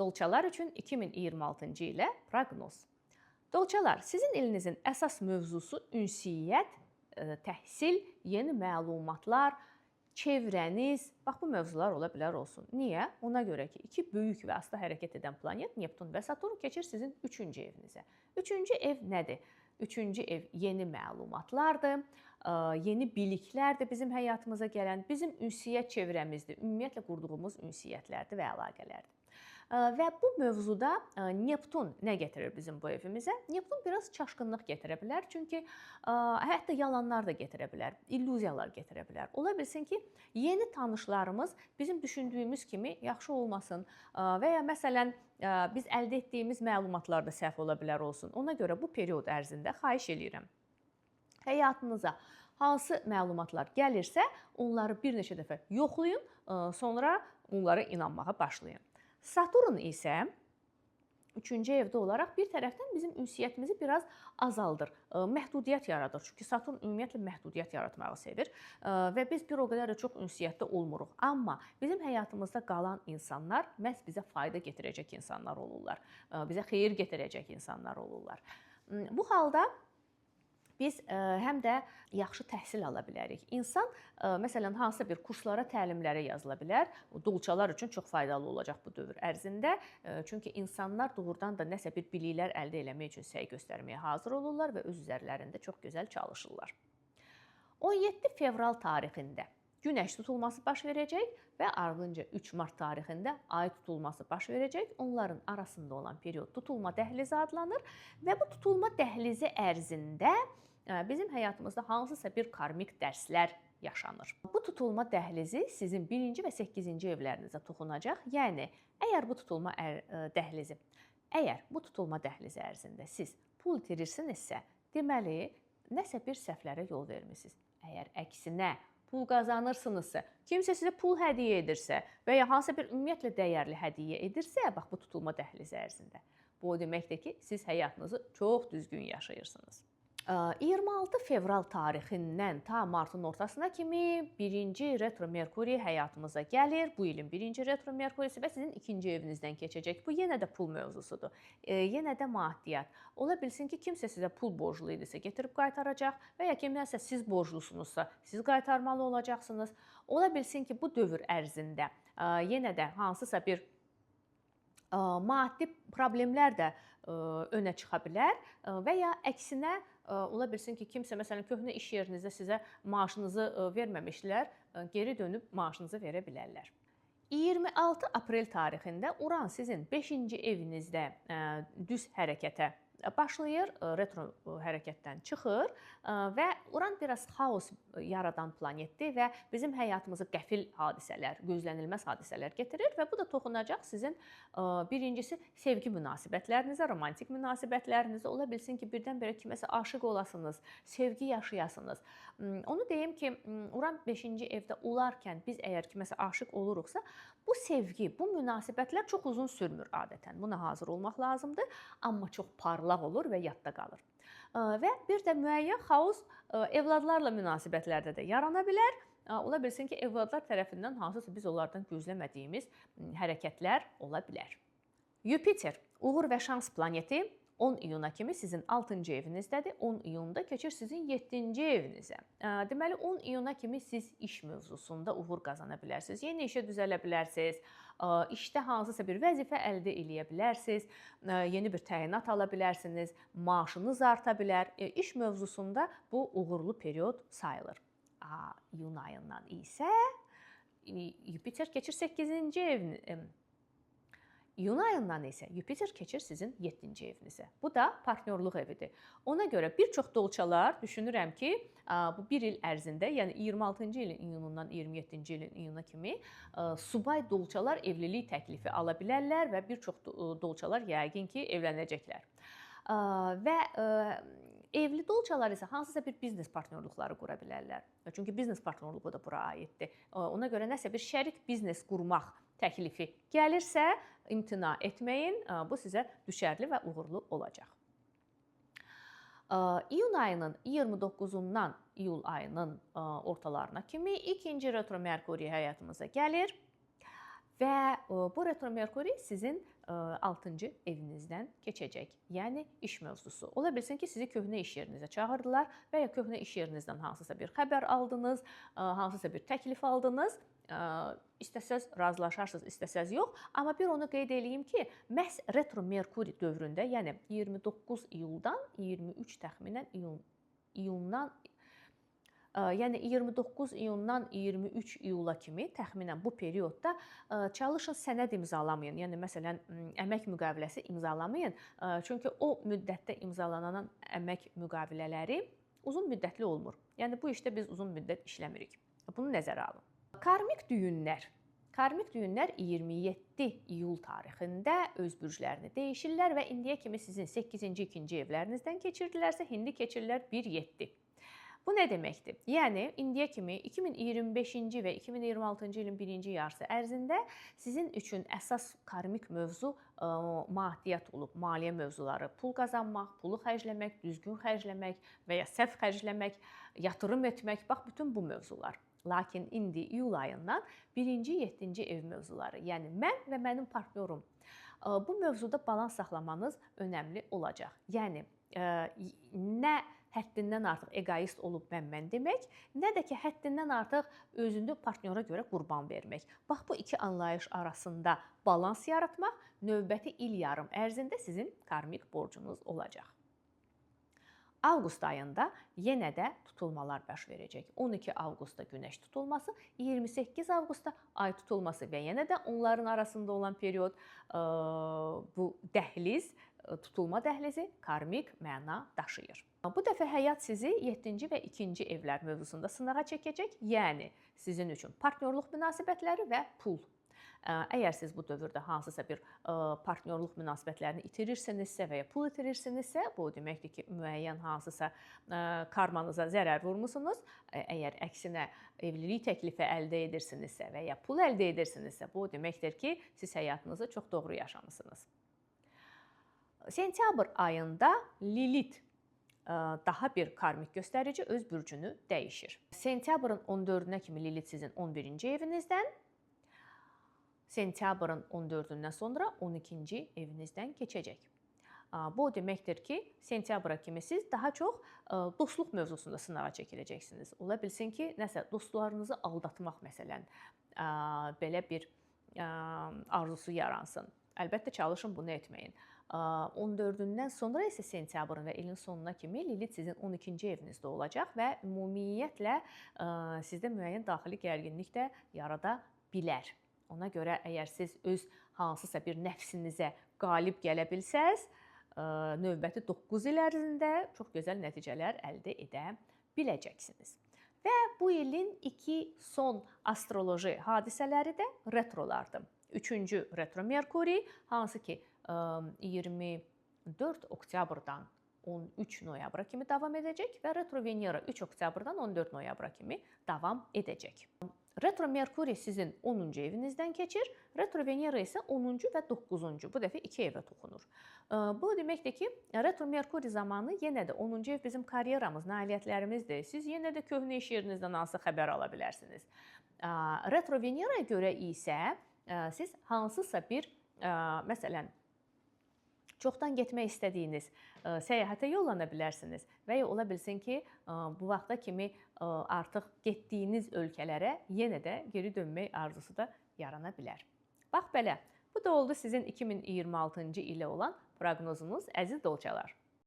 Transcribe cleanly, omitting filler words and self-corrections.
Dolçalar üçün 2026-cı ilə proqnoz. Dolçalar, sizin ilinizin əsas mövzusu ünsiyyət, təhsil, yeni məlumatlar, çevrəniz, bax bu mövzular ola bilər olsun. Niyə? Ona görə ki, iki böyük və asta hərəkət edən planet Neptun və Saturn keçir sizin 3-cü evinizə. 3-cü ev nədir? 3-cü ev yeni məlumatlardır, yeni biliklərdir bizim həyatımıza gələn, bizim ünsiyyət çevrəmizdir, ümumiyyətlə qurduğumuz ünsiyyətlərdir və əlaqələrdir. Və bu mövzuda Neptun nə gətirir bizim bu evimizə? Neptun biraz çaşqınlıq gətirə bilər, çünki hətta yalanlar da gətirə bilər, illüziyalar gətirə bilər. Ola bilsin ki, yeni tanışlarımız bizim düşündüyümüz kimi yaxşı olmasın və ya məsələn biz əldə etdiyimiz məlumatlar da səhv ola bilər olsun. Ona görə bu period ərzində xahiş edirəm, həyatınıza hansı məlumatlar gəlirsə, onları bir neçə dəfə yoxlayın, sonra onlara inanmağa başlayın. Saturn isə 3-cü evdə olaraq bir tərəfdən bizim ünsiyyətimizi biraz azaldır, məhdudiyyət yaradır. Çünki Saturn ümumiyyətlə məhdudiyyət yaratmağı sevir və biz bir o qədər də çox ünsiyyətdə olmuruq. Amma bizim həyatımızda qalan insanlar məhz bizə fayda gətirəcək insanlar olurlar, bizə xeyir gətirəcək insanlar olurlar. Bu halda biz həm də yaxşı təhsil ala bilərik. İnsan məsələn hansısa bir kurslara, təlimlərə yazıla bilər. Dolçalar üçün çox faydalı olacaq bu dövr ərzində. Çünki insanlar doğrudan da nəsə bir biliklər əldə etmək üçün səy göstərməyə hazır olurlar və öz üzərlərində çox gözəl çalışırlar. 17 fevral tarixində Günəş tutulması baş verəcək və ardınca 3 mart tarixində Ay tutulması baş verəcək. Onların arasında olan period tutulma dəhlizi adlanır və bu tutulma dəhlizi ərzində bizim həyatımızda hansısa bir karmik dərslər yaşanır. Bu tutulma dəhlizi sizin 1-ci və 8-ci evlərinizə toxunacaq. Yəni, əgər bu tutulma dəhlizi ərzində siz pul itirirsinizsə, deməli, nəsə bir səhvlərə yol vermisiniz. Əgər əksinə pul qazanırsınızsa, kimsə sizə pul hədiyyə edirsə və ya hansısa bir ümumiyyətlə dəyərli hədiyyə edirsə, bax bu tutulma dəhlizi ərzində, bu o deməkdir ki, siz həyatınızı çox düzgün yaşayırsınız. 26 fevral tarixindən ta martın ortasına kimi 1-ci retro Merkuri həyatımıza gəlir. Bu ilin 1-ci retro Merkurisi və sizin 2-ci evinizdən keçəcək. Bu yenə də pul mövzusudur. Yenə də maddiyyat. Ola bilsin ki, kimsə sizə pul borclu idisə gətirib qaytaracaq və ya kiməsə siz borclusunuzsa, siz qaytarmalı olacaqsınız. Ola bilsin ki, bu dövr ərzində yenə də hansısa bir maddi problemlər də önə çıxa bilər və ya əksinə ola bilsin ki, kimsə məsələn köhnə iş yerinizdə sizə maaşınızı verməmişlər, geri dönüb maaşınızı verə bilərlər. 26 aprel tarixində Uran sizin 5-ci evinizdə düz hərəkətə başlayır, retro hərəkətdən çıxır və Uran biraz xaos yaradan planetdir və bizim həyatımıza qəfil hadisələr, gözlənilməz hadisələr gətirir və bu da toxunacaq sizin birincisi sevgi münasibətlərinizə, romantik münasibətlərinizə. Ola bilsin ki, birdən-birə kiməsə aşiq olasınız, sevgi yaşayasınız. Onu deyim ki, Uran 5-ci evdə olarkən biz əgər kiməsə aşiq oluruqsa, bu sevgi, bu münasibətlər çox uzun sürmür adətən. Buna hazır olmaq lazımdır, amma çox parlaq olur və yadda qalır. Və bir də müəyyən xaos evladlarla münasibətlərdə də yarana bilər. Ola bilsin ki, evladlar tərəfindən hansısa biz onlardan gözləmədiyimiz hərəkətlər ola bilər. Yupiter, uğur və şans planeti 10 iyuna kimi sizin 6-cı evinizdədir. 10 iyunda keçir sizin 7-ci evinizə. Deməli, 10 iyuna kimi siz iş mövzusunda uğur qazana bilərsiniz. Yeni işə düzələ bilərsiniz. İşdə hansısa bir vəzifə əldə edə bilərsiniz. Yeni bir təyinat ala bilərsiniz. Maaşınız arta bilər. İş mövzusunda bu uğurlu period sayılır. İyun ayından isə Yupiter keçir 8-ci evinizə. İyun ayından isə Yupiter keçir sizin 7-ci evinizə. Bu da partnyorluq evidir. Ona görə bir çox dolçalar düşünürəm ki, bu bir il ərzində, yəni 26-cı ilin iyunundan 27-ci ilin iyuna kimi subay dolçalar evlilik təklifi ala bilərlər və bir çox dolçalar yəqin ki, evlənəcəklər. Və evli dolçalar isə hansısa bir biznes partnyorluqları qura bilərlər. Çünki biznes partnyorluğu da bura aiddir. Ona görə nəsə bir şərik biznes qurmaq təklifi gəlirsə, imtina etməyin. Bu sizə düşərli və uğurlu olacaq. İyun ayının 29-undan iyul ayının ortalarına kimi 2-ci retro Merkuri həyatımıza gəlir. və bu retro Merkuri sizin 6-cı evinizdən keçəcək. Yəni iş mövzusu. Ola bilsin ki, sizi köhnə iş yerinizə çağırdılar və ya köhnə iş yerinizdən hansısa bir xəbər aldınız, hansısa bir təklif aldınız. İstəsəz razılaşarsınız, istəsəz yox. Amma bir onu qeyd edeyim ki, məhz retro Merkuri dövründə, yəni 29 iyuldan 23 təxminən iyundan yəni 29 iyundan 23 iyula kimi təxminən bu periodda çalışın sənəd imzalamayın. Yəni məsələn əmək müqaviləsi imzalamayın. Çünki o müddətdə imzalanan əmək müqavilələri uzun müddətli olmur. Yəni bu işdə biz uzun müddət işləmirik. Bunu nəzərə alın. Karmik düyünlər. Karmik düyünlər 27 iyul tarixində öz bürclərini dəyişirlər və indiyə kimi sizin 8-ci, 2-ci evlərinizdən keçirdilərsə, indi keçirlər 1-7. Bu nə deməkdir? Yəni indiyə kimi 2025-ci və 2026-cı ilin birinci yarısı ərzində sizin üçün əsas karmik mövzu maddiyyat olub, maliyyə mövzuları, pul qazanmaq, pulu xərcləmək, düzgün xərcləmək və ya səhv xərcləmək, yatırım etmək, bax bütün bu mövzular. Lakin indi iyul ayından 1-ci, 7-ci ev mövzuları, yəni mən və mənim partnyorum, bu mövzuda balans saxlamanız önəmli olacaq. Yəni nə həddindən artıq egoist olub mən demək, nə də ki, həddindən artıq özünü partnyora görə qurban vermək. Bax, bu iki anlayış arasında balans yaratmaq növbəti il yarım ərzində sizin karmik borcunuz olacaq. Avqust ayında yenə də tutulmalar baş verəcək. 12 avqustda günəş tutulması, 28 avqustda ay tutulması və yenə də onların arasında olan period bu dəhliz, tutulma dəhlizi karmik məna daşıyır. Bu dəfə həyat sizi 7-ci və 2-ci evlər mövzusunda sınağa çəkəcək. Yəni sizin üçün partnyorluq münasibətləri və pul. Əgər siz bu dövrdə hansısa bir partnyorluq münasibətlərini itirirsinizsə və ya pul itirirsinizsə, bu deməkdir ki, müəyyən hansısa karmanıza zərər vurmusunuz. Əgər əksinə evlilik təklifi əldə edirsinizsə və ya pul əldə edirsinizsə, bu deməkdir ki, siz həyatınızı çox doğru yaşamısınız. Sentyabr ayında Lilit daha bir karmik göstərici öz bürcünü dəyişir. Sentyabrın 14-nə kimi Lilit sizin 11-ci evinizdən, sentyabrın 14-dən sonra 12-ci evinizdən keçəcək. Bu deməkdir ki, sentyabra kimi siz daha çox dostluq mövzusunda sınağa çəkiləcəksiniz. Ola bilsin ki, nəsə dostlarınızı aldatmaq məsələn belə bir arzusu yaransın. Əlbəttə çalışın bunu etməyin. 14-dən sonra isə sentyabrın və ilin sonuna kimi Lilit sizin 12-ci evinizdə olacaq və ümumiyyətlə sizdə müəyyən daxili gərginlik də yarada bilər. Ona görə əgər siz öz hansısa bir nəfsinizə qalib gələ bilsəz, növbəti 9 il ərzində çox gözəl nəticələr əldə edə biləcəksiniz. Və bu ilin 2 son astroloji hadisələri də retrolardır. 3-cü retro Merkuri, hansı ki 24 oktyabrdan 13 noyabra kimi davam edəcək və retro Venera 3 oktyabrdan 14 noyabra kimi davam edəcək. Retro Merkuri sizin 10-cu evinizdən keçir, retro Venera isə 10-cu və 9-cu, bu dəfə 2 evə toxunur. Bu deməkdir ki, retro Merkuri zamanı yenə də 10-cu ev bizim karyeramız, nailiyyətlərimizdir. Siz yenə də köhnə iş yerinizdən hansı xəbər ala bilərsiniz. Retro Veneraya görə isə siz hansısa bir, məsələn, çoxdan getmək istədiyiniz səyahətə yollana bilərsiniz və ya ola bilsin ki, bu vaxta kimi artıq getdiyiniz ölkələrə yenə də geri dönmək arzusu da yarana bilər. Bax belə, bu da oldu sizin 2026-cı ilə olan proqnozunuz, əziz dolçalar.